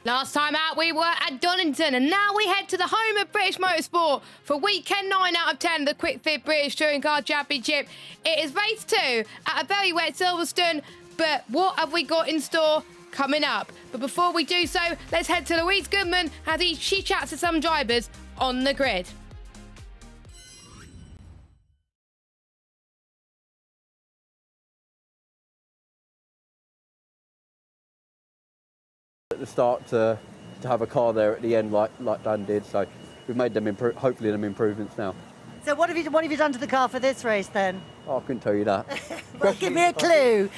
Last time out, we were at Donington, and now we head to the home of British Motorsport for weekend 9 out of 10 of the Quick Fit British Touring Car Championship. It is race 2 at a very wet Silverstone, but what have we got in store coming up? But before we do so, let's head to Louise Goodman as she chats to some drivers on the grid. At the start to have a car there at the end like Dan did, so we've made them hopefully them improvements now. So what have you done to the car for this race then? Oh, I couldn't tell you that. Well, give me a clue.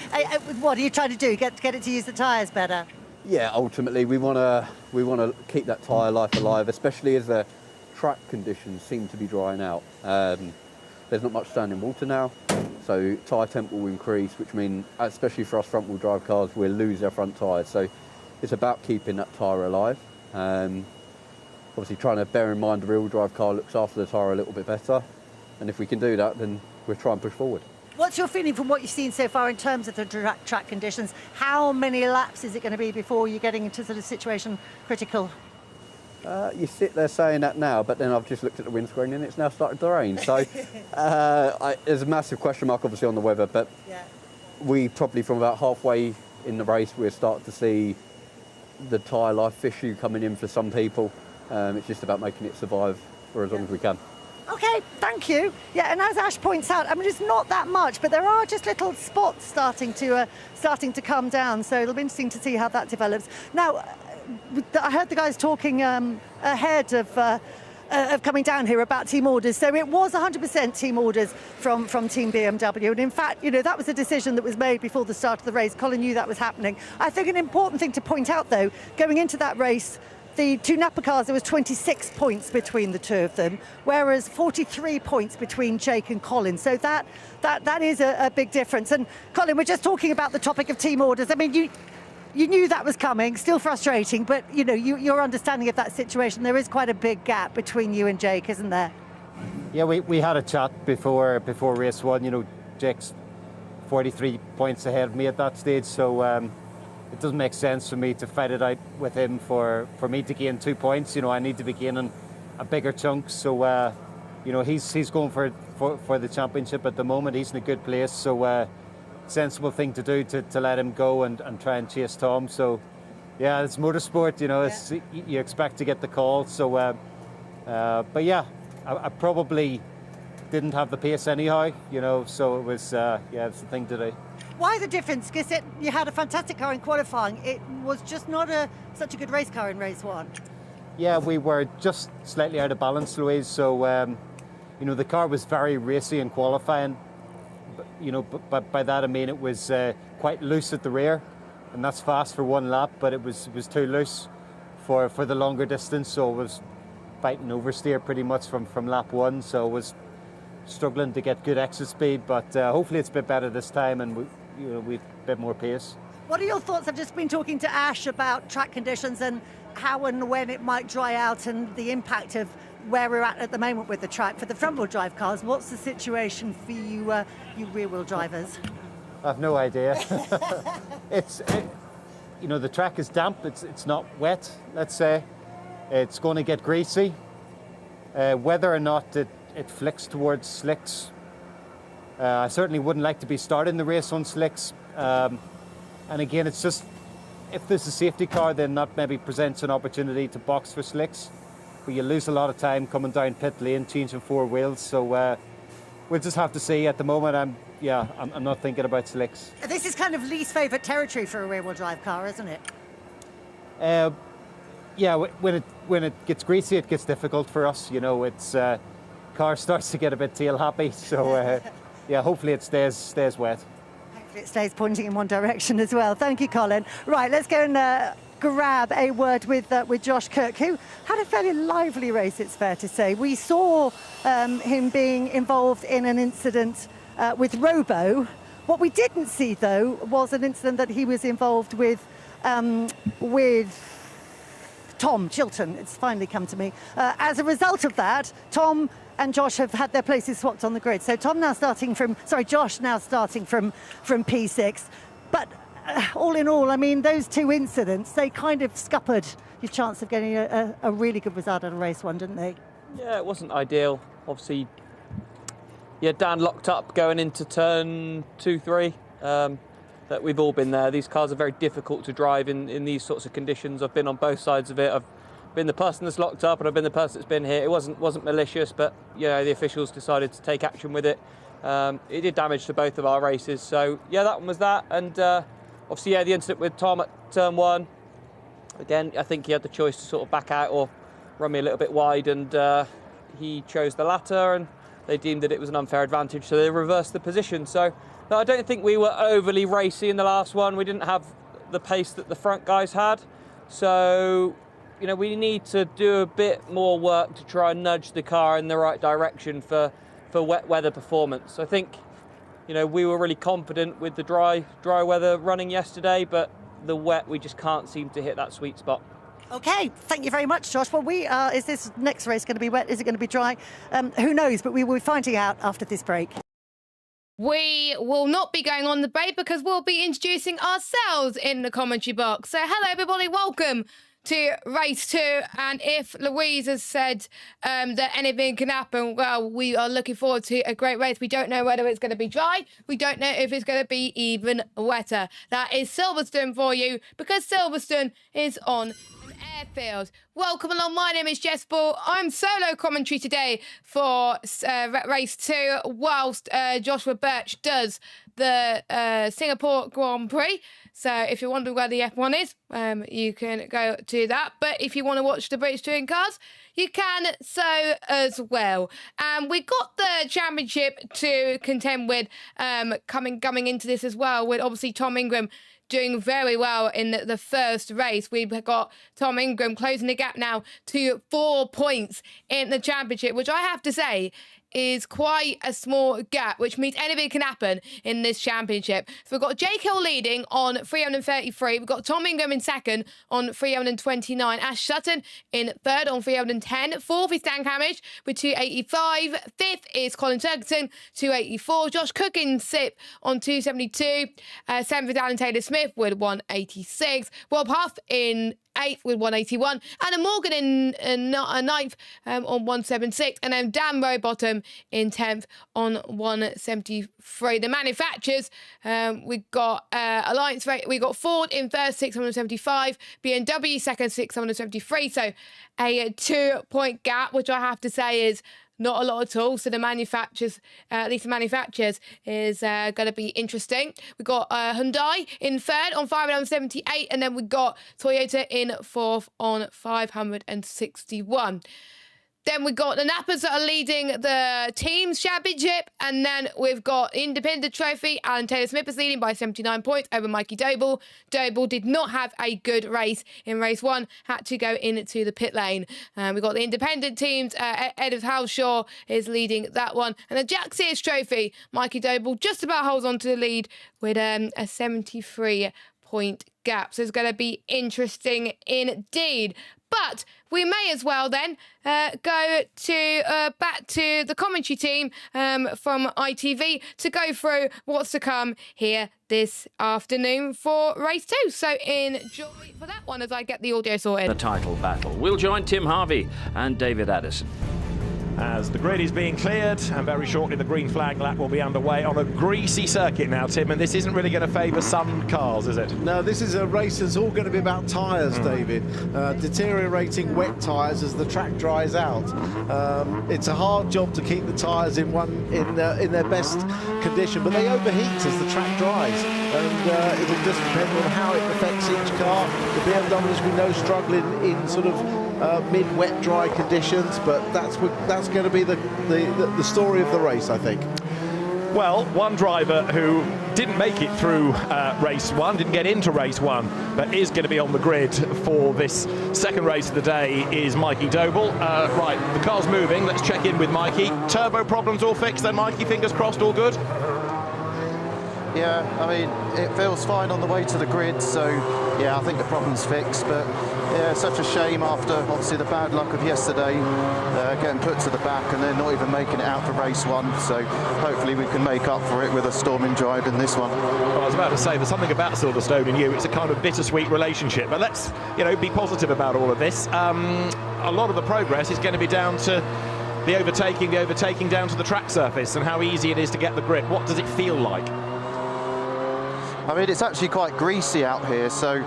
What are you trying to do? Get it to use the tyres better? Yeah, ultimately we want to keep that tyre life alive, especially as the track conditions seem to be drying out. There's not much standing water now, so tyre temp will increase, which means, especially for us front wheel drive cars, we'll lose our front tyres. So it's about keeping that tyre alive. Obviously trying to bear in mind the rear-wheel drive car looks after the tyre a little bit better, and if we can do that, then we'll try and push forward. What's your feeling from what you've seen so far in terms of the track conditions? How many laps is it going to be before you're getting into sort of situation critical? You sit there saying that now, but then I've just looked at the windscreen and it's now started to rain. So there's a massive question mark obviously on the weather, but yeah, we probably from about halfway in the race we'll start to see the tyre life issue coming in for some people. It's just about making it survive for as long as we can. Okay, thank you. Yeah, and as Ash points out, I mean, it's not that much, but there are just little spots starting to come down. So it'll be interesting to see how that develops. Now, I heard the guys talking ahead of coming down here about team orders. So it was 100% team orders from Team BMW. And in fact, you know, that was a decision that was made before the start of the race. Colin knew that was happening. I think an important thing to point out, though, going into that race, the two Napa cars, there was 26 points between the two of them, whereas 43 points between Jake and Colin. So that is a big difference. And Colin, we're just talking about the topic of team orders. I mean, you knew that was coming, still frustrating, but you know, your understanding of that situation, there is quite a big gap between you and Jake, isn't there? Yeah, we had a chat before race 1. You know, Jake's 43 points ahead of me at that stage, so it doesn't make sense for me to fight it out with him for me to gain 2 points. You know, I need to be gaining a bigger chunk. So, you know, he's going for the championship at the moment. He's in a good place. So, sensible thing to do to let him go and try and chase Tom. So, yeah, it's motorsport. You know, yeah, you expect to get the call. So, but yeah, I probably didn't have the pace anyhow. You know, so it was yeah, it's the thing to do. Why the difference? Because you had a fantastic car in qualifying. It was just not such a good race car in race 1. Yeah, we were just slightly out of balance, Louise. So, you know, the car was very racy in qualifying. You know, but by that I mean it was quite loose at the rear, and that's fast for one lap. But it was too loose for the longer distance. So it was fighting oversteer pretty much from lap 1. So it was struggling to get good exit speed. But hopefully it's a bit better this time, and we've a bit more pace. What are your thoughts? I've just been talking to Ash about track conditions and how and when it might dry out and the impact of where we're at the moment with the track. For the front-wheel drive cars, what's the situation for you, you rear-wheel drivers? I have no idea. You know, the track is damp. It's not wet, let's say. It's going to get greasy. Whether or not it flicks towards slicks, I certainly wouldn't like to be starting the race on slicks. And again, it's just, if there's a safety car, then that maybe presents an opportunity to box for slicks. But you lose a lot of time coming down pit lane, changing 4 wheels. So we'll just have to see. At the moment, I'm not thinking about slicks. This is kind of least favourite territory for a rear-wheel drive car, isn't it? Yeah, when it gets greasy, it gets difficult for us. You know, it's car starts to get a bit tail happy. So yeah, hopefully it stays wet. Hopefully it stays pointing in one direction as well. Thank you, Colin. Right, let's go and grab a word with Josh Kirk, who had a fairly lively race, it's fair to say. We saw him being involved in an incident with Robo. What we didn't see, though, was an incident that he was involved with Tom Chilton. It's finally come to me. As a result of that, Tom and Josh have had their places swapped on the grid. So Josh now starting from P6. But all in all, I mean, those two incidents, they kind of scuppered your chance of getting a really good result out of race one, didn't they? Yeah, it wasn't ideal. Obviously, yeah, Dan locked up going into turn 2, 3. That we've all been there. These cars are very difficult to drive in these sorts of conditions. I've been on both sides of it. I've been the person that's locked up, and I've been the person that's been hit. It wasn't malicious, but the officials decided to take action with it. It did damage to both of our races. So yeah, that one was that, and obviously the incident with Tom at turn 1. Again, I think he had the choice to sort of back out or run me a little bit wide, and he chose the latter, and they deemed that it was an unfair advantage, so they reversed the position. So no, I don't think we were overly racy in the last one. We didn't have the pace that the front guys had. So, we need to do a bit more work to try and nudge the car in the right direction for wet weather performance. I think, we were really confident with the dry weather running yesterday, but the wet, we just can't seem to hit that sweet spot. Okay, thank you very much, Josh. Well, is this next race going to be wet? Is it going to be dry? Who knows, but we will be finding out after this break. We will not be going on the break because we'll be introducing ourselves in the commentary box. So hello everybody, welcome to race 2, and if Louise has said that anything can happen, well, we are looking forward to a great race. We don't know whether it's going to be dry. We don't know if it's going to be even wetter. That is Silverstone for you, because Silverstone is on airfield. Welcome along, my name is Jess Ball. I'm solo commentary today for race 2 whilst Joshua Birch does the Singapore Grand Prix. So if you're wondering where the F1 is, you can go to that. But if you want to watch the British Touring Cars, you can so as well. We got the championship to contend with coming into this as well, with obviously Tom Ingram doing very well in the first race. We've got Tom Ingram closing the gap now to 4 points in the championship, which I have to say is quite a small gap, which means anything can happen in this championship. So we've got Jake Hill leading on 333. We've got Tom Ingram in second on 329. Ash Sutton in third on 310. Fourth is Dan Camage with 285. Fifth is Colin Turkington, 284. Josh Cook in sixth on 272. Seventh is Alan Taylor-Smith with 186. Rob Huff in 8th with 181, Anna Morgan in 9th on 176, and then Dan Rowbottom in 10th on 173. The manufacturers, we got Alliance Rate, we got Ford in first, 675, BMW second, 673, so a 2-point gap, which I have to say is not a lot at all. So the manufacturers, at least the manufacturers, is going to be interesting. We've got Hyundai in third on 578, and then we've got Toyota in fourth on 561. Then we've got the Nappers that are leading the team's championship. And then we've got Independent Trophy. Alan Taylor-Smith is leading by 79 points over Mikey Doble. Doble did not have a good race in race 1. Had to go into the pit lane. We've got the independent teams. Ed of Halshaw is leading that one. And the Jack Sears Trophy, Mikey Doble just about holds on to the lead with a 73-point gap. So it's going to be interesting indeed. But we may as well then go to back to the commentary team from ITV to go through what's to come here this afternoon for race 2. So enjoy for that one as I get the audio sorted. The title battle. We'll join Tim Harvey and David Addison. As the grid is being cleared, and very shortly the green flag lap will be underway on a greasy circuit now, Tim, and this isn't really going to favour some cars, is it? No, this is a race that's all going to be about tyres, David. Deteriorating wet tyres as the track dries out. It's a hard job to keep the tyres in their best condition, but they overheat as the track dries, and it'll just depend on how it affects each car. The BMWs, we know, struggling in sort of mid-wet, dry conditions, but that's going to be the story of the race, I think. Well, one driver who didn't make it through race 1, didn't get into race 1, but is going to be on the grid for this second race of the day is Mikey Doble. Right, the car's moving. Let's check in with Mikey. Turbo problems all fixed then, Mikey? Fingers crossed, all good? Yeah, I mean, it feels fine on the way to the grid, so yeah, I think the problem's fixed, but Yeah, such a shame after obviously the bad luck of yesterday, getting put to the back and then not even making it out for race one. So hopefully we can make up for it with a storming drive in this one. Well, I was about to say, there's something about Silverstone and you. It's a kind of bittersweet relationship. But let's, be positive about all of this. A lot of the progress is going to be down to the overtaking down to the track surface and how easy it is to get the grip. What does it feel like? I mean, it's actually quite greasy out here, so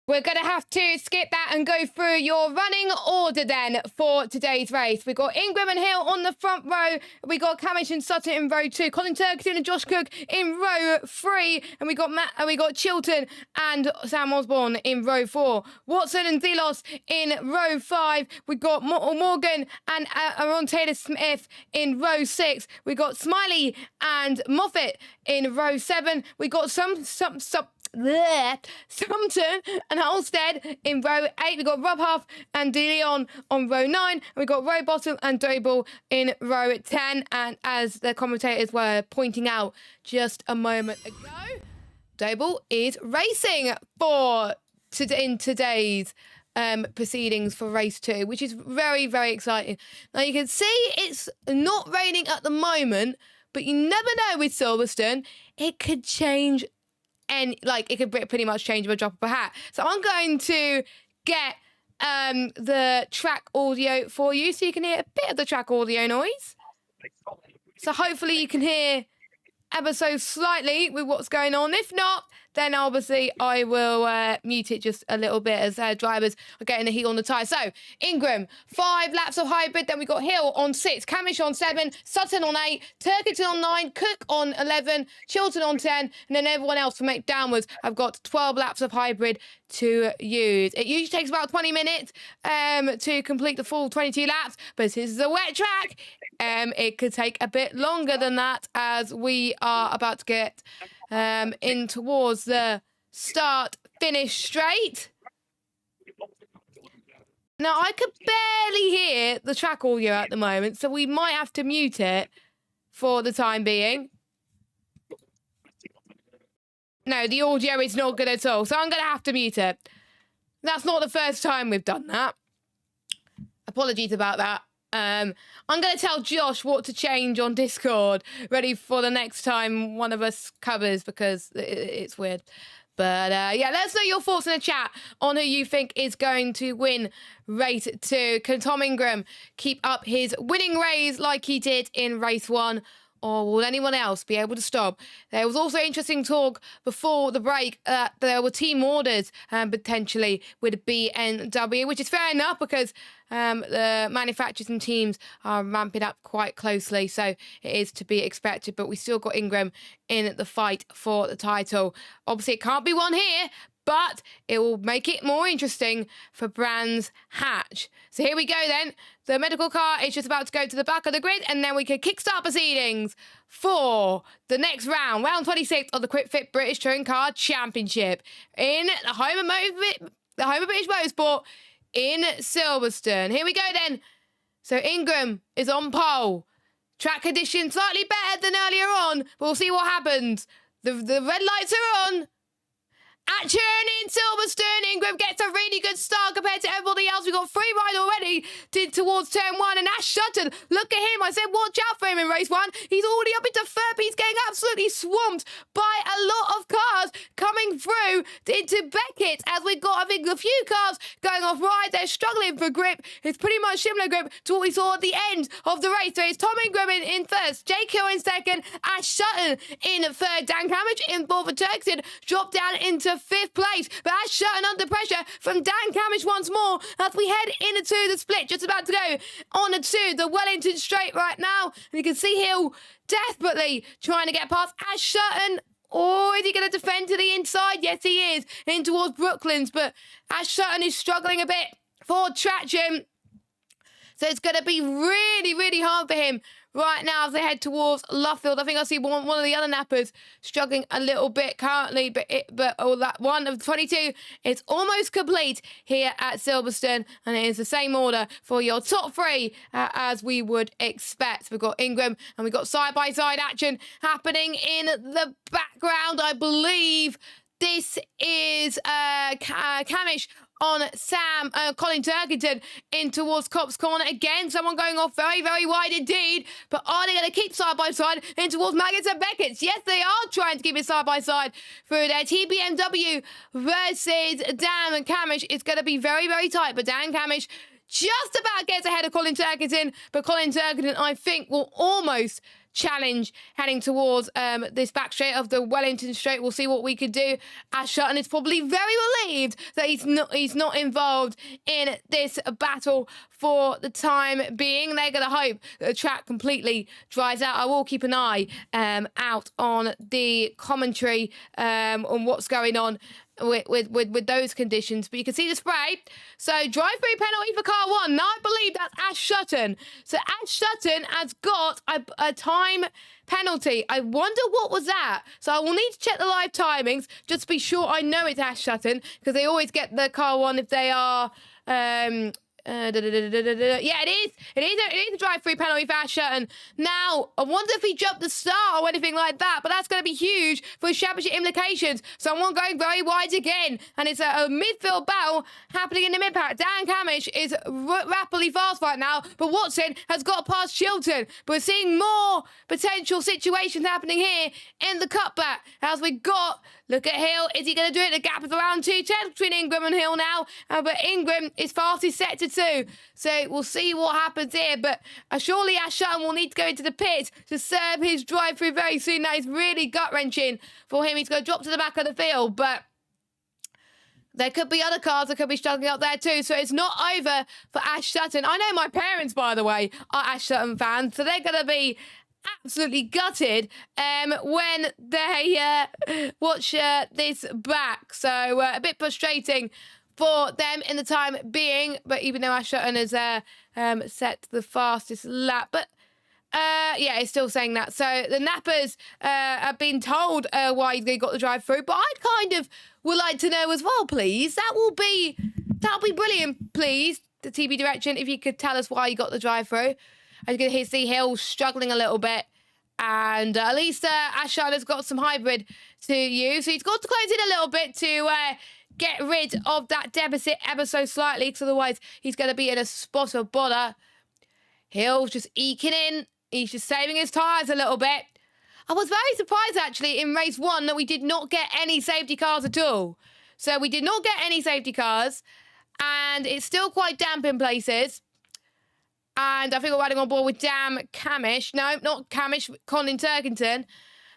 We're going to have to skip that and go through your running order then for today's race. We've got Ingram and Hill on the front row. We got Camish and Sutton in row 2. Colin Turkington and Josh Cook in row 3. And we got Matt, and we got Chilton and Sam Osborne in row 4. Watson and Zelos in row 5. We got Morgan and Aaron Taylor-Smith in row 6. We got Smiley and Moffat in row 7. We got Sumpton and Halstead in row 8. We got Rob Huff and De Leon on row 9. And we got Rowbottom and Doble in row 10. And as the commentators were pointing out just a moment ago, Doble is racing in today's proceedings for race 2, which is very, very exciting. Now you can see it's not raining at the moment, but you never know with Silverstone. It could change. And it could pretty much change with a drop of a hat. So I'm going to get the track audio for you so you can hear a bit of the track audio noise. So hopefully you can hear ever so slightly with what's going on. If not, then obviously I will mute it just a little bit as drivers are getting the heat on the tyre. So, Ingram, 5 laps of hybrid. Then we got Hill on 6, Camish on 7, Sutton on 8, Turkington on 9, Cook on 11, Chilton on 10, and then everyone else from 8 downwards have got 12 laps of hybrid to use. It usually takes about 20 minutes to complete the full 22 laps, but since it's a wet track, it could take a bit longer than that as we are about to get in towards the start-finish straight. Now, I could barely hear the track audio at the moment, so we might have to mute it for the time being. No, the audio is not good at all, so I'm going to have to mute it. That's not the first time we've done that. Apologies about that. I'm going to tell Josh what to change on Discord, ready for the next time one of us covers, because it's weird. But yeah, let us know your thoughts in the chat on who you think is going to win race 2. Can Tom Ingram keep up his winning ways like he did in race 1? Or will anyone else be able to stop? There was also interesting talk before the break that there were team orders potentially with BMW, which is fair enough because the manufacturers and teams are ramping up quite closely, so it is to be expected. But we still got Ingram in the fight for the title. Obviously, it can't be won here, but it will make it more interesting for Brands Hatch. So here we go then. The medical car is just about to go to the back of the grid, and then we can kickstart proceedings for the next round, round 26 of the Quick Fit British Touring Car Championship in the home of British Motorsport in Silverstone. Here we go then. So Ingram is on pole. Track conditions slightly better than earlier on, but we'll see what happens. The red lights are on. Action in Silverstone. Ingram gets a really good start compared to everybody else. We've got free ride already towards turn 1. And Ash Sutton, look at him. I said watch out for him in race 1. He's already up into third. He's getting absolutely swamped by a lot of cars coming through into Beckett. As we've got, I think, a few cars going off wide. They're struggling for grip. It's pretty much similar grip to what we saw at the end of the race. So it's Tom Ingram in first, Jake Hill in second, Ash Sutton in third, Dan Camage in fourth, and Turkington dropped down into 5th place, but Ash Sutton under pressure from Dan Camage once more as we head into the split, just about to go on to the Wellington straight right now. And you can see Hill desperately trying to get past Ash Sutton. Or is he going to defend to the inside? Yes, he is, in towards Brooklands, but Ash Sutton is struggling a bit for traction. So it's going to be really, really hard for him right now as they head towards Luffield. I think I see one of the other nappers struggling a little bit currently, but that one of 22 is almost complete here at Silverstone, and it is the same order for your top 3 as we would expect. We've got Ingram and we've got side-by-side action happening in the background. I believe this is Camish on Colin Turkington in towards Copse Corner. Again, someone going off very, very wide indeed. But are they going to keep side-by-side in towards Maggots and Beckett's? Yes, they are trying to keep it side-by-side through there. TBMW versus Dan and Camish. It's going to be very, very tight. But Dan Camish just about gets ahead of Colin Turkington. But Colin Turkington, I think, will almost challenge heading towards this back straight of the Wellington Straight. We'll see what we could do. Ash Sutton is probably very relieved that he's not involved in this battle for the time being. They're going to hope that the track completely dries out. I will keep an eye out on the commentary on what's going on with those conditions, but you can see the spray. So drive-through penalty for car one. Now I believe that's Ash Sutton. So Ash Sutton has got a time penalty. I wonder what was that. So I will need to check the live timings just to be sure I know it's Ash Sutton, because they always get the car one if they are yeah, it is a drive-through penalty for Ash Sutton. Now, I wonder if he jumped the start or anything like that, but that's going to be huge for his championship implications. Someone going very wide again, and it's a midfield battle happening in the mid-pack. Dan Camish is rapidly fast right now, but Watson has got past Chilton. But we're seeing more potential situations happening here in the cutback as we got. Look at Hill. Is he going to do it? The gap is around 2:10 between Ingram and Hill now. But Ingram is fastest set to 2. So we'll see what happens here. But surely Ash Sutton will need to go into the pits to serve his drive-through very soon. That is really gut-wrenching for him. He's going to drop to the back of the field. But there could be other cars that could be struggling up there too. So it's not over for Ash Sutton. I know my parents, by the way, are Ash Sutton fans. So they're going to be absolutely gutted when they watch this back. So a bit frustrating for them in the time being. But even though Ash Sutton has set the fastest lap. But yeah, it's still saying that. So the Nappers have been told why they got the drive through. But I kind of would like to know as well, please. That'll be brilliant, please. The TV direction, if you could tell us why you got the drive through. As you can see Hill struggling a little bit. And at least Ash Sutton has got some hybrid to use. So he's got to close in a little bit to get rid of that deficit ever so slightly. Because otherwise he's going to be in a spot of bother. Hill's just eking in. He's just saving his tyres a little bit. I was very surprised, actually, in race 1 that we did not get any safety cars at all. So we did not get any safety cars. And it's still quite damp in places. And I think we're riding on board with Camish. No, not Camish, Colin Turkington.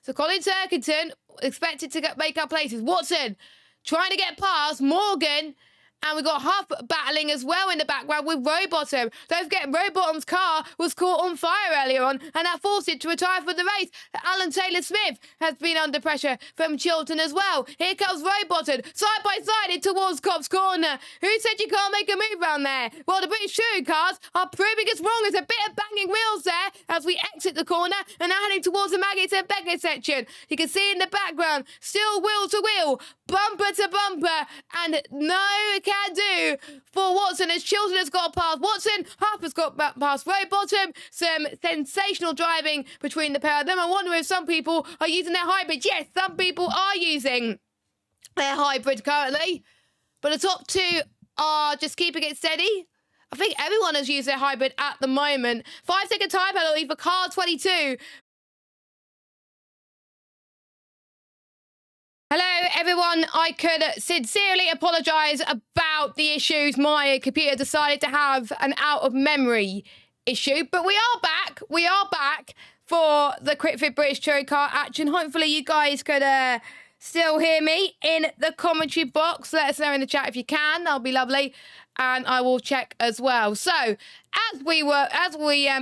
So Colin Turkington expected to make our places. Watson trying to get past Morgan. And we've got Huff battling as well in the background with Rowbottom. Don't forget, Rowbottom's car was caught on fire earlier on, and that forced it to retire from the race. Alan Taylor-Smith has been under pressure from Chilton as well. Here comes Rowbottom, side by side in towards Copse Corner. Who said you can't make a move around there? Well, the British touring cars are proving us wrong. There's a bit of banging wheels there as we exit the corner, and now heading towards the Maggots and Beckett section. You can see in the background, still wheel to wheel, bumper to bumper, and no can do for Watson as Chilton has got past Watson. Harper's got past Rowbottom. Some sensational driving between the pair of them. I wonder if some people are using their hybrid. Yes, some people are using their hybrid currently. But the top two are just keeping it steady. I think everyone has used their hybrid at the moment. 5-second time penalty for car 22. Hello, everyone. I could sincerely apologise about the issues. My computer decided to have an out-of-memory issue. But we are back. We are back for the Quick Fit British Touring Car action. Hopefully, you guys could still hear me in the commentary box. Let us know in the chat if you can. That'll be lovely. And I will check as well. So, as we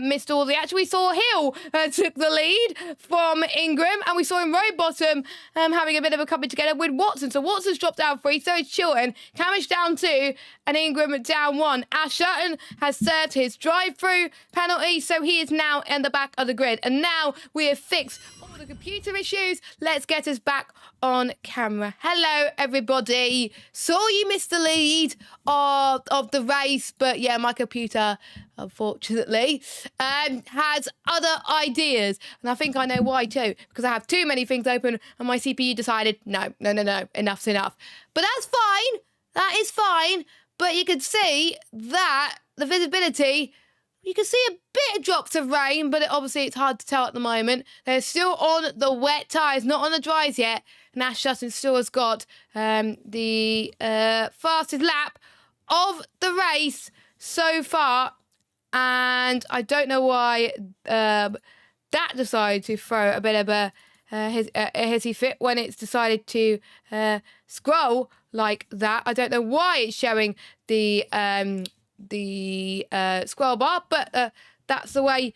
missed all the action, we saw Hill took the lead from Ingram, and we saw him Rowbottom having a bit of a coming together with Watson. So Watson's dropped down 3, so is Chilton. Camish down 2, and Ingram down 1. Ash Sutton has served his drive-through penalty, so he is now in the back of the grid. And now we have fixed all the computer issues. Let's get us back on camera. Hello, everybody. Saw you missed the lead of the race, but yeah, my computer, unfortunately, has other ideas. And I think I know why too, because I have too many things open and my CPU decided, no, enough's enough. But that's fine. That is fine, but you can see that the visibility, you can see a bit of drops of rain, but obviously it's hard to tell at the moment. They're still on the wet tyres, not on the dries yet. And Ash Justin still has got the fastest lap of the race so far. And I don't know why that decided to throw a bit of a hissy fit when it's decided to scroll like that. I don't know why it's showing the scroll bar, but that's the way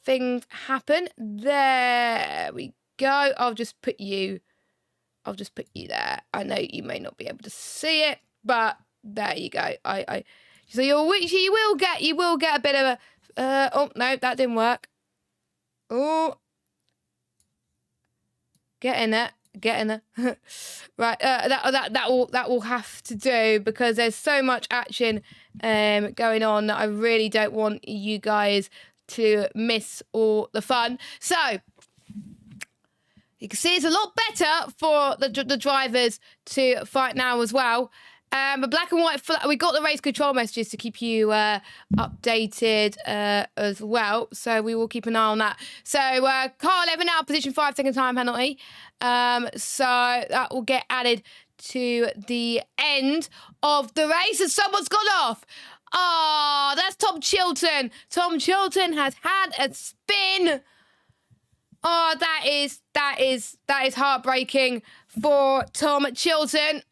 things happen. There we go. I'll just put you there. I know you may not be able to see it, but there you go. So you will get a bit of a oh no, that didn't work. Oh, get in there. Right, that will have to do, because there's so much action going on that I really don't want you guys to miss all the fun. So you can see it's a lot better for the drivers to fight now as well. But black and white, we got the race control messages to keep you updated as well. So we will keep an eye on that. So car 11 now, position 5, second time penalty. So that will get added to the end of the race, and someone's gone off. Oh, that's Tom Chilton. Tom Chilton has had a spin. Oh, that is heartbreaking for Tom Chilton.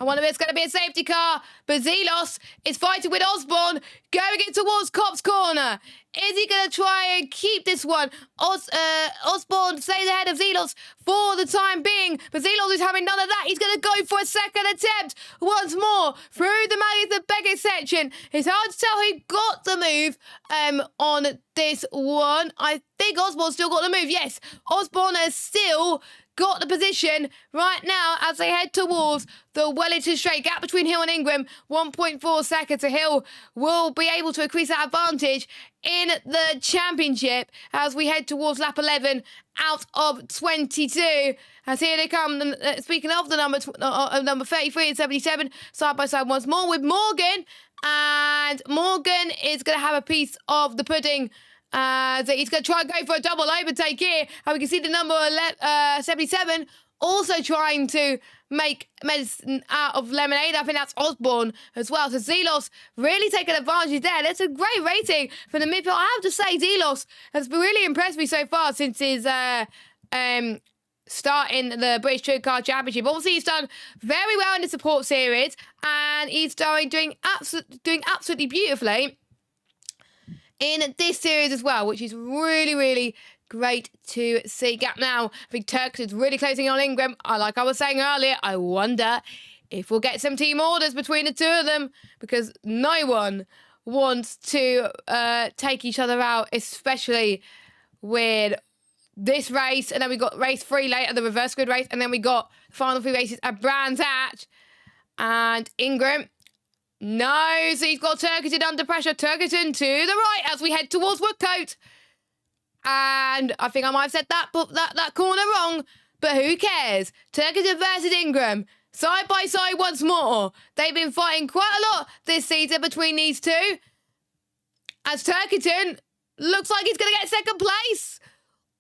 I wonder if it's going to be a safety car, but Zelos is fighting with Osborne, going it towards Cop's corner. Is he going to try and keep this one? Osborne stays ahead of Zelos for the time being, but Zelos is having none of that. He's going to go for a second attempt once more through the Malleus Beckett section. It's hard to tell who got the move on this one. I think Osborne still got the move. Yes, Osborne has still got the position right now as they head towards the Wellington Straight. Gap between Hill and Ingram, 1.4 seconds. So Hill will be able to increase that advantage in the championship as we head towards lap 11 out of 22. As here they come, speaking of the number 33 and 77, side by side once more with Morgan. And Morgan is going to have a piece of the pudding. So he's going to try and go for a double overtake here. And we can see the number 77 also trying to make medicine out of lemonade. I think that's Osborne as well. So Zelos really taking advantage there. That's a great rating for the midfield. I have to say, Zelos has really impressed me so far since his start in the British Touring Car Championship. Obviously, he's done very well in the support series, and he's doing absolutely beautifully in this series as well, which is really, really great to see. Gap now, I think Turks is really closing on Ingram. Like I was saying earlier, I wonder if we'll get some team orders between the two of them, because no one wants to take each other out, especially with this race. And then we got race 3 later, the reverse grid race, and then we got the final 3 races at Brands Hatch. And Ingram, no, so he's got Turkington under pressure. Turkington to the right as we head towards Woodcote. And I think I might have said that corner wrong, but who cares? Turkington versus Ingram, side by side once more. They've been fighting quite a lot this season between these two, as Turkington looks like he's going to get second place.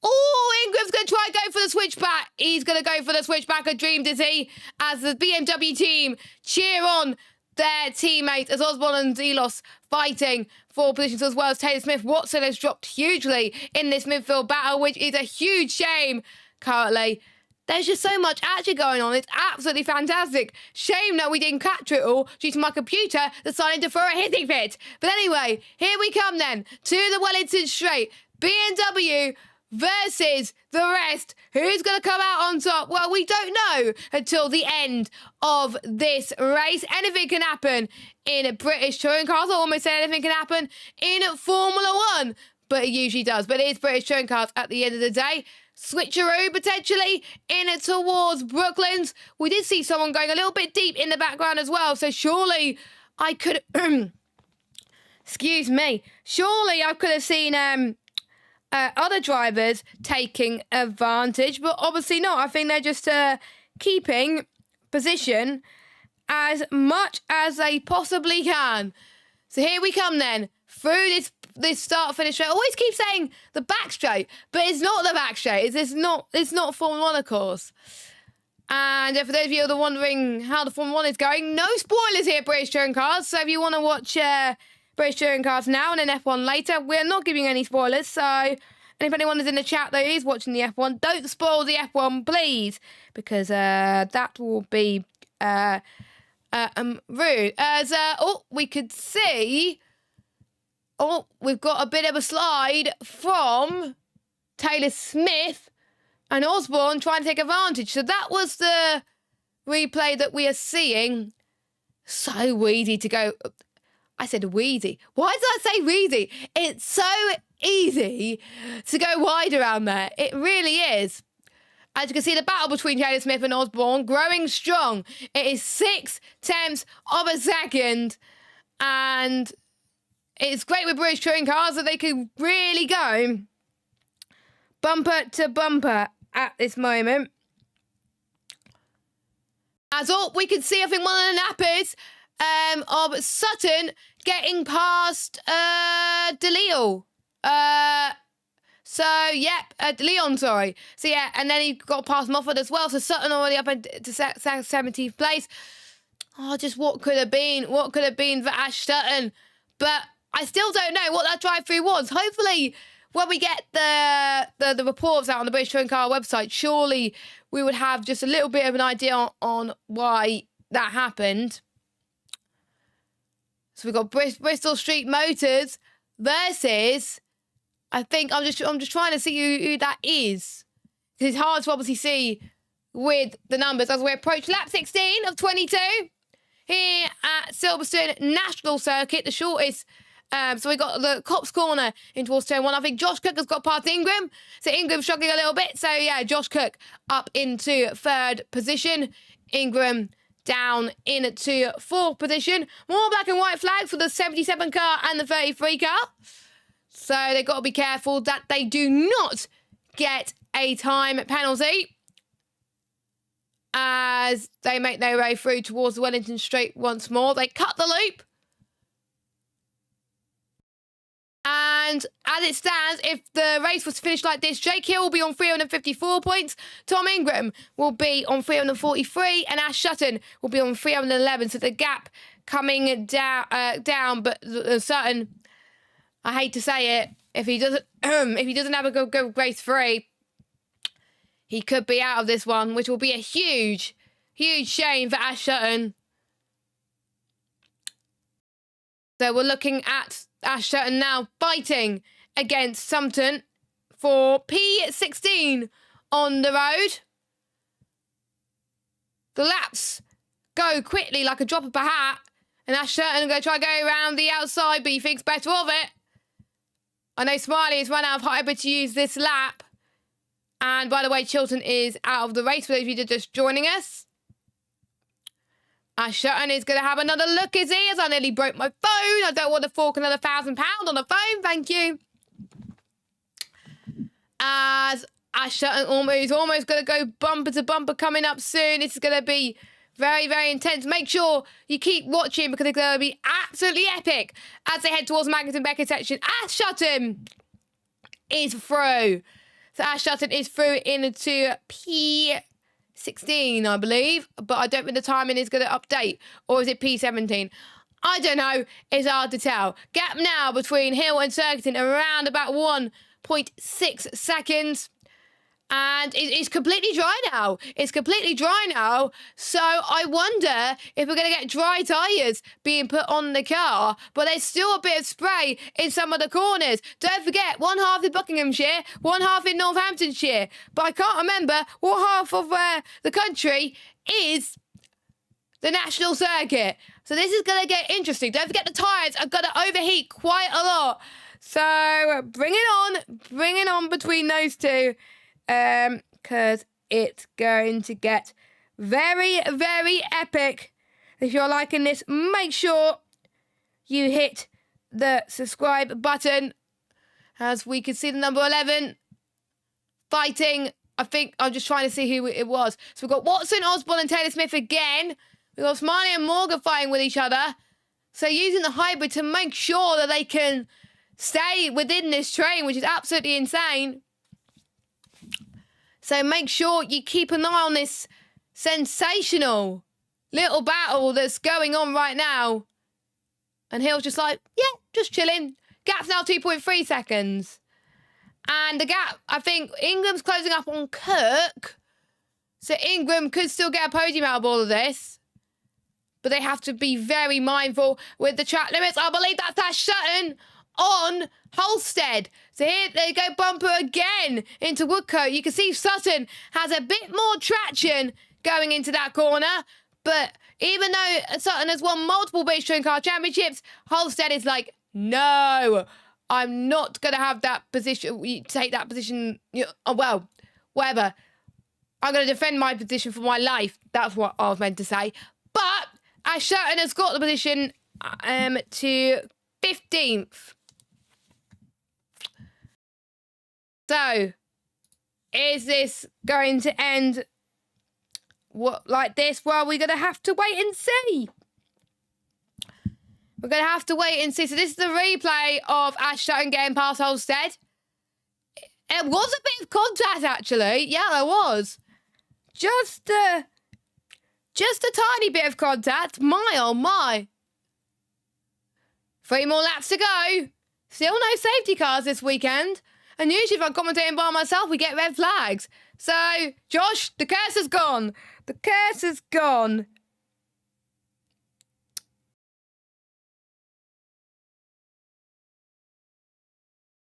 Oh, Ingram's going to try and go for the switchback. He's going to go for the switchback. A dream, does he? As the BMW team cheer on their teammates, as Osborne and Zelos fighting for positions, as well as Taylor Smith. Watson has dropped hugely in this midfield battle, which is a huge shame currently. There's just so much action going on. It's absolutely fantastic. Shame that we didn't capture it all due to my computer deciding to throw a hitting fit. But anyway, here we come then to the Wellington Straight. BMW versus the rest. Who's going to come out on top? Well, we don't know until the end of this race. Anything can happen in British touring cars. I almost said anything can happen in Formula 1, but it usually does. But it is British touring cars at the end of the day. Switcheroo potentially in towards Brooklands. We did see someone going a little bit deep in the background as well, so surely I could excuse me, surely I could have seen other drivers taking advantage, but obviously not. I think they're just keeping position as much as they possibly can. So here we come then, through this start-finish straight. I always keep saying the back straight, but it's not the back straight. It's not Formula 1, of course. And for those of you that are wondering how the Formula 1 is going, no spoilers here, British Touring Cars. So if you want to watch British Touring Cars now and then F1 later, we're not giving any spoilers. So, and if anyone is in the chat that is watching the F1, don't spoil the F1, please, because that will be rude. As we could see, we've got a bit of a slide from Taylor Smith and Osborne trying to take advantage. So that was the replay that we are seeing. So wheezy to go. I said wheezy. Why did I say wheezy? It's so easy to go wide around there. It really is. As you can see, the battle between Taylor Smith and Osborne growing strong. It is 0.6 of a second. And it's great with British Touring Cars that they can really go bumper to bumper at this moment. As we can see, I think one of the nappers of Sutton getting past DeLeon. Leon, sorry. So, yeah, and then he got past Moffat as well. So, Sutton already up into 17th place. Oh, just what could have been for Ash Sutton. But I still don't know what that drive-through was. Hopefully, when we get the reports out on the British Touring Car website, surely we would have just a little bit of an idea on why that happened. So we've got Bristol Street Motors versus, I think I'm just trying to see who that is. It's hard to obviously see with the numbers as we approach lap 16 of 22 here at Silverstone National Circuit, the shortest. So we got the Cops Corner in towards turn 1. I think Josh Cook has got past Ingram. So Ingram struggling a little bit. So yeah, Josh Cook up into 3rd position. Ingram down into 4th position. More black and white flags for the 77 car and the 33 car. So they've got to be careful that they do not get a time penalty as they make their way through towards the Wellington Straight once more. They cut the loop. And as it stands, if the race was finished like this, Jake Hill will be on 354 points, Tom Ingram will be on 343, and Ash Sutton will be on 311. So the gap coming down, but Sutton, I hate to say it, if he doesn't have a good race 3, he could be out of this one, which will be a huge, huge shame for Ash Sutton. So we're looking at Ash Sutton now fighting against Sumpton for P16 on the road. The laps go quickly like a drop of a hat. And Ash Sutton going to try to go around the outside, but he thinks better of it. I know Smiley has run out of hybrid to use this lap. And by the way, Chilton is out of the race for those of you that are just joining us. Ash Sutton is going to have another look, is he? As I nearly broke my phone. I don't want to fork another £1,000 on the phone. Thank you. As Ash Sutton is almost going to go bumper to bumper coming up soon. This is going to be very, very intense. Make sure you keep watching because it's going to be absolutely epic as they head towards Magnus and Becker section. Ash Sutton is through. So Ash Sutton is through into P16, I believe, but I don't think the timing is going to update. Or is it P17? I don't know. It's hard to tell. Gap now between Hill and Surgeon around about 1.6 seconds. And it's completely dry now. It's completely dry now. So I wonder if we're going to get dry tyres being put on the car. But there's still a bit of spray in some of the corners. Don't forget, one half in Buckinghamshire, one half in Northamptonshire. But I can't remember what half of the country is the national circuit. So this is going to get interesting. Don't forget the tyres are going to overheat quite a lot. So bring it on between those two. Because it's going to get very, very epic. If you're liking this, make sure you hit the subscribe button. As we can see the number 11 fighting. I think I'm just trying to see who it was. So we've got Watson, Osborne and Taylor Smith again. We've got Smiley and Morgan fighting with each other. So using the hybrid to make sure that they can stay within this train, which is absolutely insane. So make sure you keep an eye on this sensational little battle that's going on right now. And Hill's just like, yeah, just chilling. Gap's now 2.3 seconds. And the gap, I think Ingram's closing up on Kirk. So Ingram could still get a podium out of all of this. But they have to be very mindful with the track limits. I believe that's Ash Sutton on Holstead. So here they go, bumper again into Woodcote. You can see Sutton has a bit more traction going into that corner. But even though Sutton has won multiple British Touring Car Championships, Holstead is like, no, I'm not going to have that position. You take that position. Well, whatever. I'm going to defend my position for my life. That's what I was meant to say. But Ash Sutton has got the position to 15th. So, is this going to end like this? Well, we're going to have to wait and see. We're going to have to wait and see. So this is the replay of Ash Sutton getting past Holstead. It was a bit of contact, actually. Yeah, there was. Just a tiny bit of contact. My, oh my. 3 more laps to go. Still no safety cars this weekend. And usually if I'm commentating by myself, we get red flags. So, Josh, the curse is gone. The curse is gone.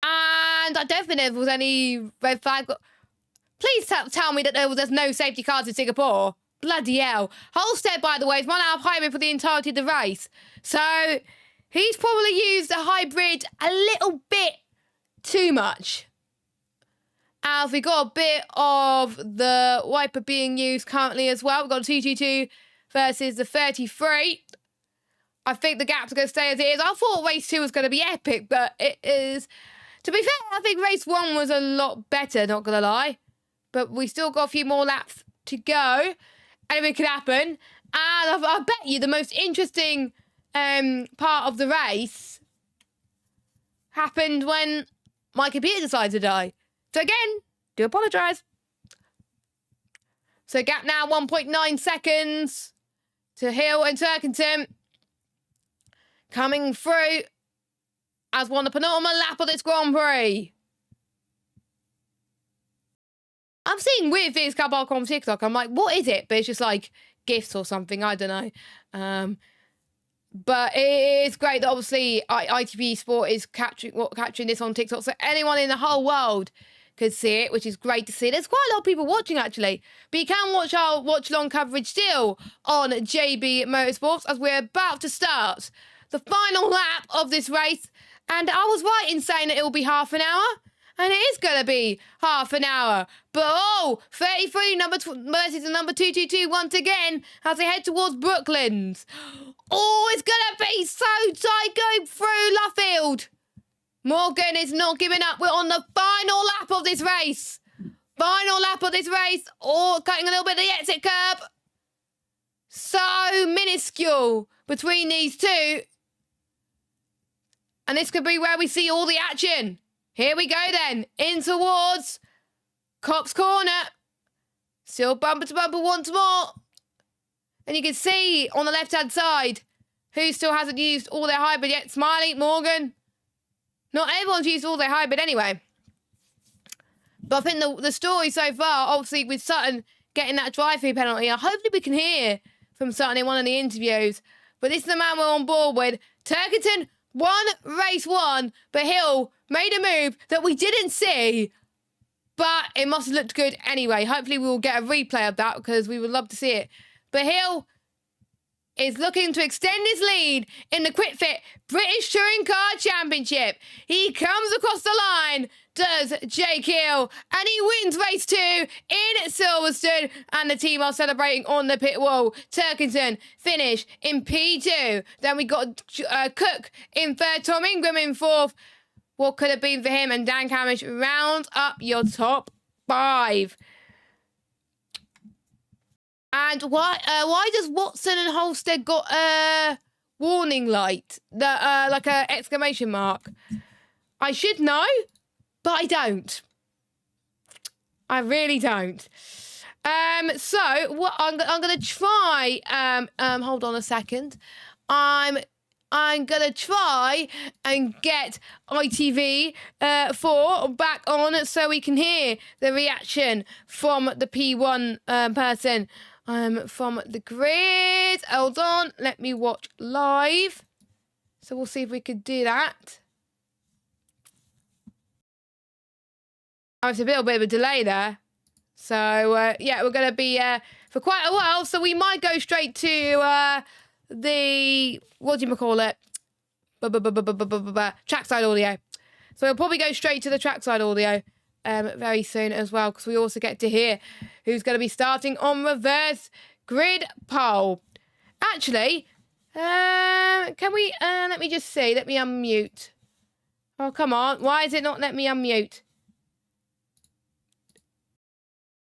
And I don't think there was any red flag. Please tell me that there's no safety cars in Singapore. Bloody hell. Holstead, by the way, has run out of hybrid for the entirety of the race. So, he's probably used a hybrid a little bit too much. As we got a bit of the wiper being used currently as well. We've got a 222 versus the 33. I think the gap's going to stay as it is. I thought race 2 was going to be epic, but it is. To be fair, I think race 1 was a lot better, not going to lie. But we still got a few more laps to go. Anything could happen. And I bet you the most interesting part of the race happened when my computer decided to die. So again, do apologise. So gap now 1.9 seconds to Hill and Turkington. Coming through as won the penultimate lap of this Grand Prix. I'm seeing weird things come up on TikTok. I'm like, what is it? But it's just like gifts or something. I don't know. But it is great that obviously ITV Sport is capturing this on TikTok. So anyone in the whole world could see it, which is great to see. There's quite a lot of people watching, actually. But you can watch our watch-along coverage still on JB Motorsports as we're about to start the final lap of this race. And I was right in saying that it will be half an hour. And it is going to be half an hour. But 33 versus the number 222 once again as they head towards Brooklands. Oh, it's going to be so tight going through Luffield. Morgan is not giving up. We're on the final lap of this race. Final lap of this race. Oh, cutting a little bit of the exit curb. So minuscule between these two. And this could be where we see all the action. Here we go then. In towards Copse Corner. Still bumper to bumper once more. And you can see on the left-hand side who still hasn't used all their hybrid yet. Smiley, Morgan. Not everyone's used all their hybrid anyway. But I think the story so far, obviously with Sutton getting that drive-through penalty, hopefully we can hear from Sutton in one of the interviews. But this is the man we're on board with. Turkington won race 1, but Hill made a move that we didn't see. But it must have looked good anyway. Hopefully we will get a replay of that because we would love to see it. But Hill is looking to extend his lead in the Quick Fit British Touring Car Championship. He comes across the line, does Jake Hill, and he wins race 2 in Silverstone, and the team are celebrating on the pit wall. Turkington finish in P2. Then we got Cook in 3rd, Tom Ingram in 4th. What could have been for him? And Dan Camish rounds up your top 5. And why does Watson and Holstead got a warning light, like a exclamation mark? I should know, but I don't. I really don't. So what I'm gonna try. Hold on a second. I'm gonna try and get ITV4 back on so we can hear the reaction from the P1 person from the grid. Hold on, let me watch live. So we'll see if we could do that. Oh, it's a little bit of a delay there. So, yeah, we're going to be for quite a while. So we might go straight to the, what do you call it? Trackside audio. So we'll probably go straight to the trackside audio very soon as well, because we also get to hear who's going to be starting on reverse grid pole. Actually, can we, let me just see. Let me unmute. Oh, come on. Why is it not letting me unmute?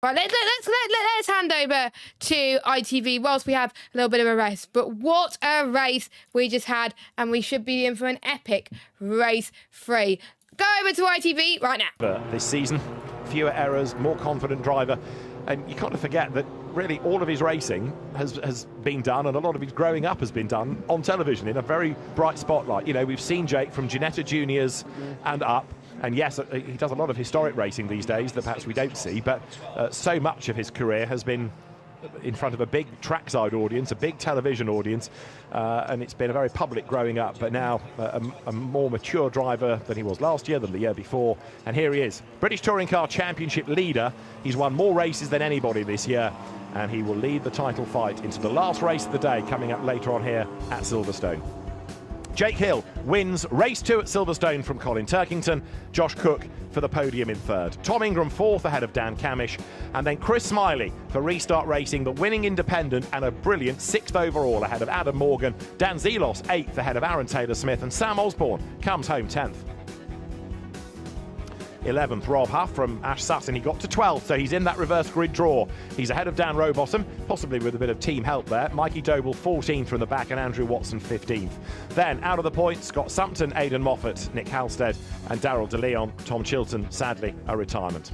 Right, let's hand over to ITV whilst we have a little bit of a rest. But what a race we just had, and we should be in for an epic race 3. Go over to ITV right now. This season, fewer errors, more confident driver, and you kind of forget that really all of his racing has been done, and a lot of his growing up has been done on television in a very bright spotlight. You know, we've seen Jake from Ginetta Juniors and up. And yes, he does a lot of historic racing these days that perhaps we don't see, but so much of his career has been in front of a big trackside audience, a big television audience, and it's been a very public growing up, but now a more mature driver than he was last year, than the year before. And here he is, British Touring Car Championship leader. He's won more races than anybody this year, and he will lead the title fight into the last race of the day coming up later on here at Silverstone. Jake Hill wins race 2 at Silverstone from Colin Turkington. Josh Cook for the podium in 3rd. Tom Ingram 4th ahead of Dan Camish. And then Chris Smiley for Restart Racing, the winning independent and a brilliant 6th overall ahead of Adam Morgan. Dan Zelos 8th ahead of Aaron Taylor-Smith. And Sam Osborne comes home 10th. 11th, Rob Huff from Ash Sutton. He got to 12th, so he's in that reverse grid draw. He's ahead of Dan Rowbottom, possibly with a bit of team help there. Mikey Doble 14th from the back, and Andrew Watson 15th. Then out of the points, Scott Sumpton, Aidan Moffat, Nick Halstead and Darryl De Leon. Tom Chilton, sadly, a retirement.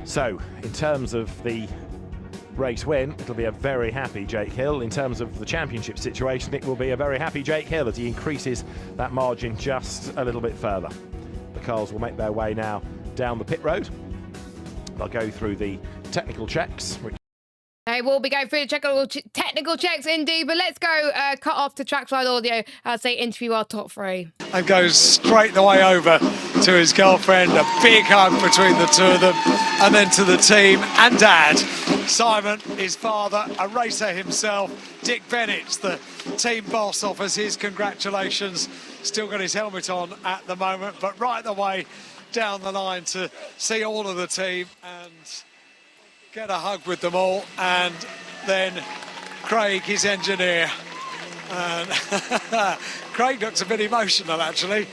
So, in terms of the race win, it'll be a very happy Jake Hill. In terms of the championship situation, it will be a very happy Jake Hill as he increases that margin just a little bit further. The cars will make their way now down the pit road. They'll go through the technical checks. They will be going through the technical checks indeed, but let's go cut off to trackside audio as they interview our top 3. And goes straight the way over to his girlfriend, a big hug between the two of them, and then to the team and Dad. Simon, his father, a racer himself. Dick Bennett, the team boss, offers his congratulations. Still got his helmet on at the moment, but right the way down the line to see all of the team and get a hug with them all. And then Craig, his engineer. And Craig looks a bit emotional, actually.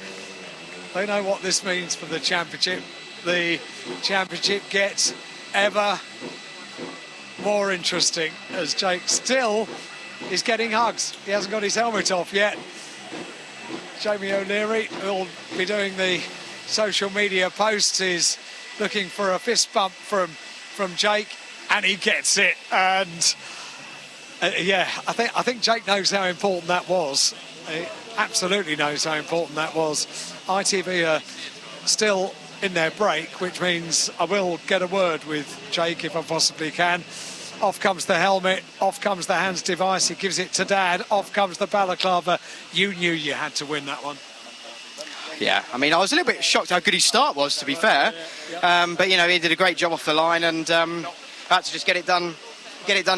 They know what this means for the championship. The championship gets ever more interesting as Jake still is getting hugs. He hasn't got his helmet off yet. Jamie O'Leary, who'll be doing the social media posts, is looking for a fist bump from Jake, and he gets it. And yeah, I think Jake knows how important that was. He absolutely knows how important that was. ITV are still in their break, which means I will get a word with Jake if I possibly can. Off comes the helmet, off comes the hands device, he gives it to Dad, off comes the balaclava. You knew you had to win that one. Yeah, I mean, I was a little bit shocked how good his start was, to be fair. But, you know, he did a great job off the line, and had to just get it done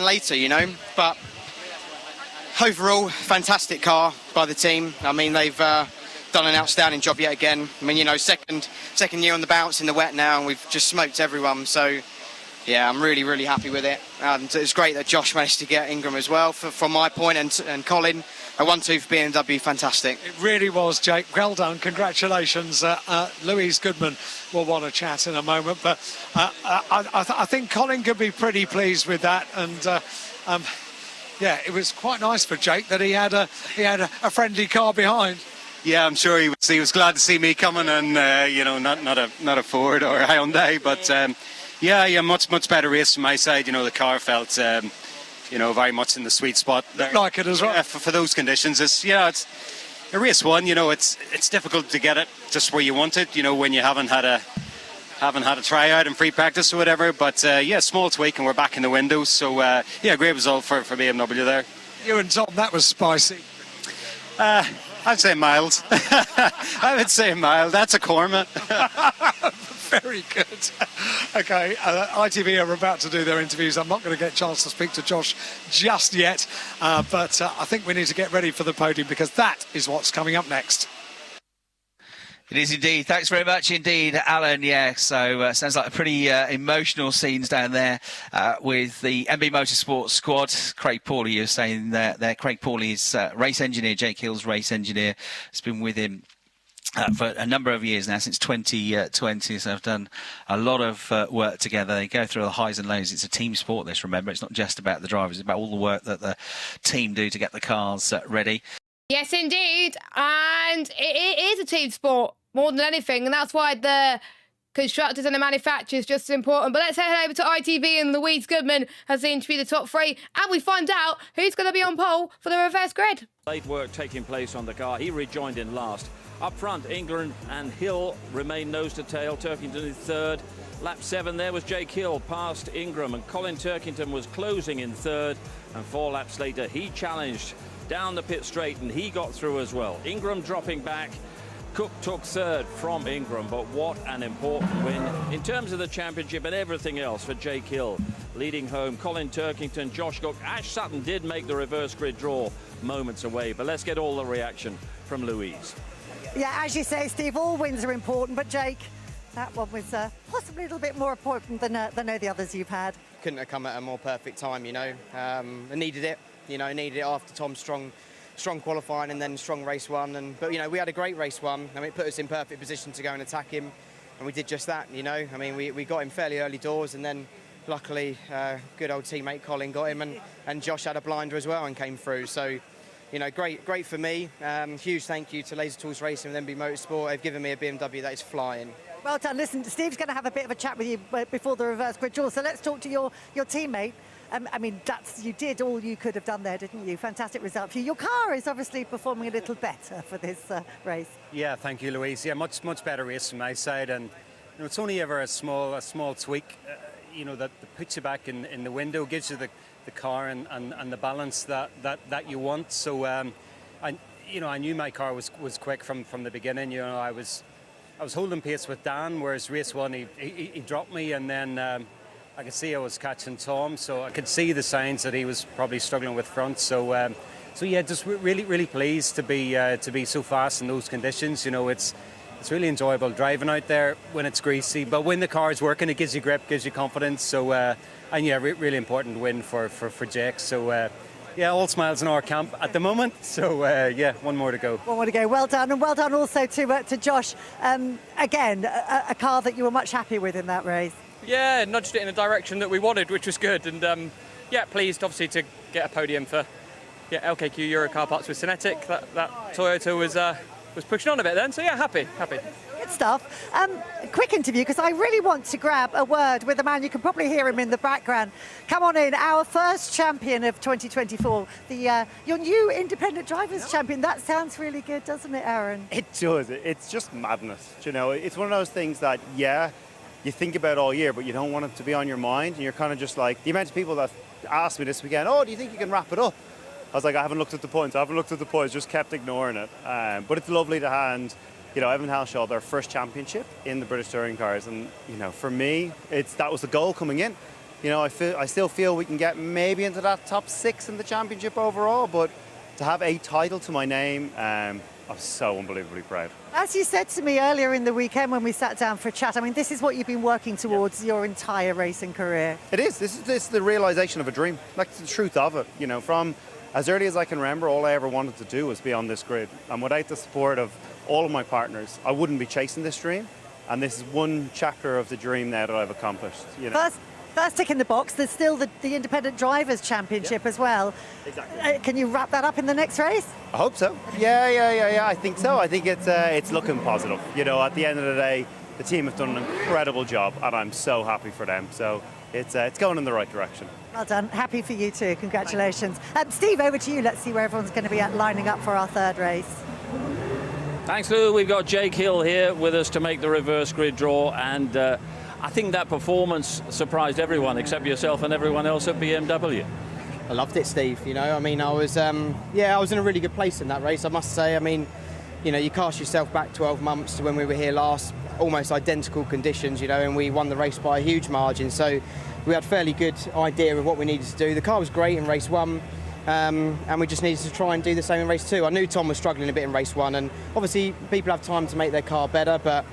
later, you know. But overall, fantastic car by the team. I mean, they've done an outstanding job yet again. I mean, you know, second year on the bounce in the wet now, and we've just smoked everyone. So, yeah, I'm really, really happy with it. And it's great that Josh managed to get Ingram as well, from my point, and Colin. a 1-2 for BMW, fantastic. It really was, Jake. Well done. Congratulations. Louise Goodman will want to chat in a moment, but I think Colin could be pretty pleased with that. And yeah, it was quite nice for Jake that he had a friendly car behind. Yeah, I'm sure he was glad to see me coming, and you know, not a Ford or a Hyundai, but yeah, much better race from my side. You know, the car felt you know, very much in the sweet spot there. Like it as well. Yeah, for those conditions. It's a race one. You know, it's difficult to get it just where you want it. You know, when you haven't had a tryout and free practice or whatever. But yeah, small tweak and we're back in the window. So yeah, great result for BMW there. You and Tom, that was spicy. I'd say mild. I would say mild. That's a Corma. Very good. Okay, ITV are about to do their interviews. I'm not going to get a chance to speak to Josh just yet, but I think we need to get ready for the podium because that is what's coming up next. It is indeed. Thanks very much indeed, Alan. Yeah, so sounds like a pretty emotional scenes down there with the MB Motorsports squad. Craig Pawley, you're saying there. Craig Pawley's race engineer, Jake Hill's race engineer, has been with him for a number of years now, since 2020. So I've done a lot of work together. They go through the highs and lows. It's a team sport, this, remember. It's not just about the drivers. It's about all the work that the team do to get the cars ready. Yes, indeed. And it is a team sport more than anything. And that's why the constructors and the manufacturers just as important. But let's head over to ITV, and Louise Goodman has interviewed the top three. And we find out who's going to be on pole for the reverse grid. Late work taking place on the car. He rejoined in last. Up front, England and Hill remain nose to tail. Turkington in third. Lap 7 there was Jake Hill past Ingram, and Colin Turkington was closing in third. And 4 laps later, he challenged down the pit straight, and he got through as well. Ingram dropping back. Cook took third from Ingram, but what an important win in terms of the championship and everything else for Jake Hill. Leading home, Colin Turkington, Josh Cook. Ash Sutton did make the reverse grid draw moments away, but let's get all the reaction from Louise. Yeah, as you say, Steve, all wins are important, but Jake, that one was possibly a little bit more important than the others you've had. Couldn't have come at a more perfect time, you know. I needed it, needed it after Tom's strong qualifying and then strong race one. But, we had a great race one. I mean, it put us in perfect position to go and attack him, and we did just that, I mean, we got him fairly early doors, and then luckily good old teammate Colin got him, and Josh had a blinder as well and came through. So, great for me. Huge thank you to Laser Tools Racing and MB Motorsport. They've given me a BMW that is flying. Well done. Listen, Steve's going to have a bit of a chat with you before the reverse grid draw, so let's talk to your teammate. I mean, you did all you could have done there, didn't you? Fantastic result for you. Your car is obviously performing a little better for this race. Yeah, thank you, Louise. Yeah, much better race from my side, and it's only ever a small tweak, that puts you back in the window, gives you the car and the balance that you want. So, I knew my car was quick from the beginning. I was holding pace with Dan, whereas race one he dropped me, and then. I could see I was catching Tom, so I could see the signs that he was probably struggling with front. So yeah, just really pleased to be so fast in those conditions. It's really enjoyable driving out there when it's greasy, but when the car is working, it gives you grip, gives you confidence. So and yeah, really important win for Jake. So yeah, all smiles in our camp at the moment. So yeah, one more to go. One more to go. Well done, and well done also to Josh. Again, a car that you were much happy with in that race. Yeah, nudged it in the direction that we wanted, which was good. And yeah, pleased obviously to get a podium for LKQ Euro car parts with Cinetic. That Toyota was pushing on a bit then. So yeah, happy. Good stuff. Quick interview, because I really want to grab a word with a man. You can probably hear him in the background. Come on in, our first champion of 2024, your new independent drivers champion. That sounds really good, doesn't it, Aaron? It does. It's just madness. It's one of those things that, you think about all year, but you don't want it to be on your mind, and you're kind of just like, the amount of people that asked me this weekend, do you think you can wrap it up? I was like, I haven't looked at the points, just kept ignoring it. But it's lovely to hand, Evan Halshaw their first championship in the British Touring Cars, and, for me, that was the goal coming in. I still feel we can get maybe into that top 6 in the championship overall, but to have a title to my name, I'm so unbelievably proud. As you said to me earlier in the weekend when we sat down for a chat, I mean, this is what you've been working towards your entire racing career. It is. This is the realisation of a dream. Like, the truth of it. From as early as I can remember, all I ever wanted to do was be on this grid. And without the support of all of my partners, I wouldn't be chasing this dream. And this is one chapter of the dream now that I've accomplished. You know? First tick in the box. There's still the Independent Drivers' Championship as well. Exactly. Can you wrap that up in the next race? I hope so. Yeah. I think so. I think it's looking positive. You know, at the end of the day, the team have done an incredible job, and I'm so happy for them. So it's going in the right direction. Well done. Happy for you too. Congratulations. Steve, over to you. Let's see where everyone's going to be at lining up for our third race. Thanks, Lou. We've got Jake Hill here with us to make the reverse grid draw, and I think that performance surprised everyone except yourself and everyone else at BMW. I loved it, Steve. You know, I mean, I was in a really good place in that race, I must say. I mean, you know, you cast yourself back 12 months to when we were here last, almost identical conditions, you know, and we won the race by a huge margin. So we had a fairly good idea of what we needed to do. The car was great in race 1. And we just needed to try and do the same in race 2. I knew Tom was struggling a bit in race 1, and obviously people have time to make their car better, but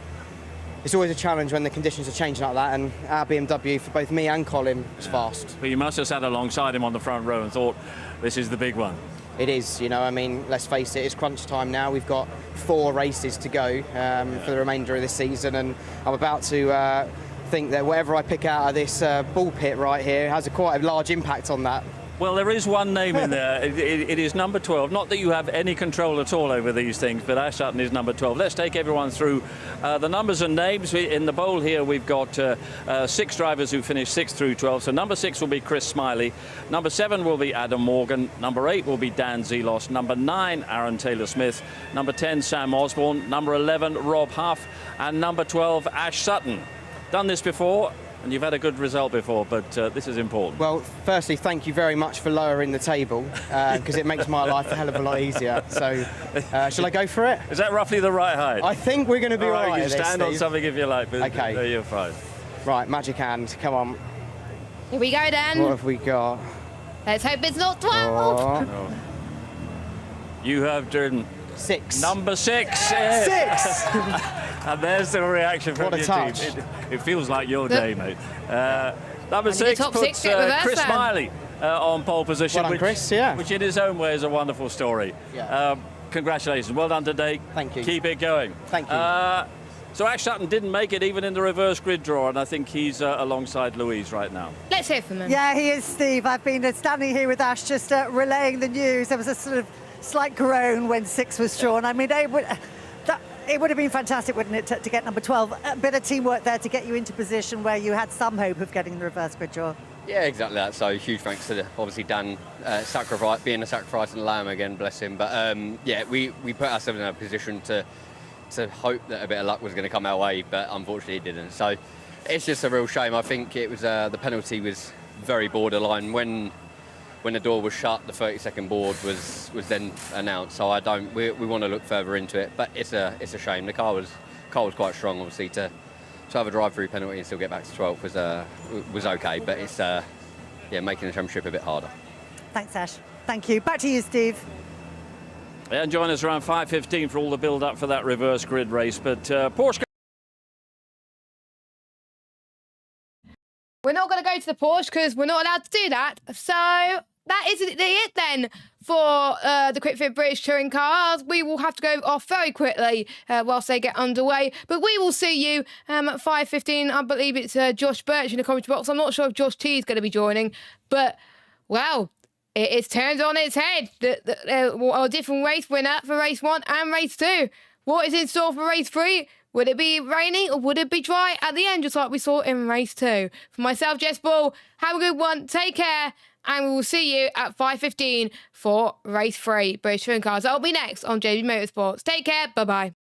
it's always a challenge when the conditions are changing like that, and our BMW, for both me and Colin, was fast. But you must have sat alongside him on the front row and thought, this is the big one. It is, you know, I mean, let's face it, it's crunch time now. We've got 4 races to go for the remainder of this season, and I'm about to think that whatever I pick out of this ball pit right here has quite a large impact on that. Well, there is one name in there. It is number 12. Not that you have any control at all over these things, but Ash Sutton is number 12. Let's take everyone through the numbers and names. In the bowl here, we've got 6 drivers who finished 6th through 12. So number 6 will be Chris Smiley. Number 7 will be Adam Morgan. Number 8 will be Dan Zelos. Number 9, Aaron Taylor-Smith. Number 10, Sam Osborne. Number 11, Rob Huff. And number 12, Ash Sutton. Done this before. And you've had a good result before, but this is important. Well, firstly, thank you very much for lowering the table, because it makes my life a hell of a lot easier. So, shall I go for it? Is that roughly the right height? I think we're going to be all right. You can stand on something if you like, but okay. You're fine. Right, magic hand, come on. Here we go, Dan. What have we got? Let's hope it's not 12. Oh. No. You have driven 6. Number 6. 6! And there's the reaction from your touch. team. It feels like your day, mate. Number 6 puts Chris Smiley on pole position, Well done, Chris, yeah. which in his own way is a wonderful story. Yeah. Congratulations. Well done today. Thank you. Keep it going. Thank you. So Ash Sutton didn't make it even in the reverse grid draw, and I think he's alongside Louise right now. Let's hear from him. Yeah, he is, Steve. I've been standing here with Ash just relaying the news. There was a sort of slight groan when 6 was drawn. I mean, it would have been fantastic, wouldn't it, to get number 12. A bit of teamwork there to get you into position where you had some hope of getting the reverse grid draw. Yeah, exactly that. So huge thanks to obviously Dan being a sacrifice and lamb again, bless him. But yeah, we put ourselves in a position to hope that a bit of luck was going to come our way, but unfortunately it didn't. So it's just a real shame. I think it was the penalty was very borderline. When the door was shut, the 30-second board was then announced. So we want to look further into it, but it's a shame. The car was quite strong, obviously. To have a drive-through penalty and still get back to 12th was okay, but it's making the championship a bit harder. Thanks, Ash. Thank you. Back to you, Steve. Yeah, and join us around 5:15 for all the build-up for that reverse grid race. But Porsche. We're not going to go to the Porsche because we're not allowed to do that. So that is it then for the Quick Fit British Touring Cars. We will have to go off very quickly whilst they get underway. But we will see you at 5:15. I believe it's Josh Birch in the commentary box. I'm not sure if Josh T is going to be joining. But, well, it is turned on its head. A different race winner for race 1 and race 2. What is in store for race 3? Would it be raining or would it be dry at the end, just like we saw in race 2? For myself, Jess Ball, have a good one. Take care. And we will see you at 5:15 for race 3, British Touring Cars. That'll be next on JB Motorsports. Take care. Bye-bye.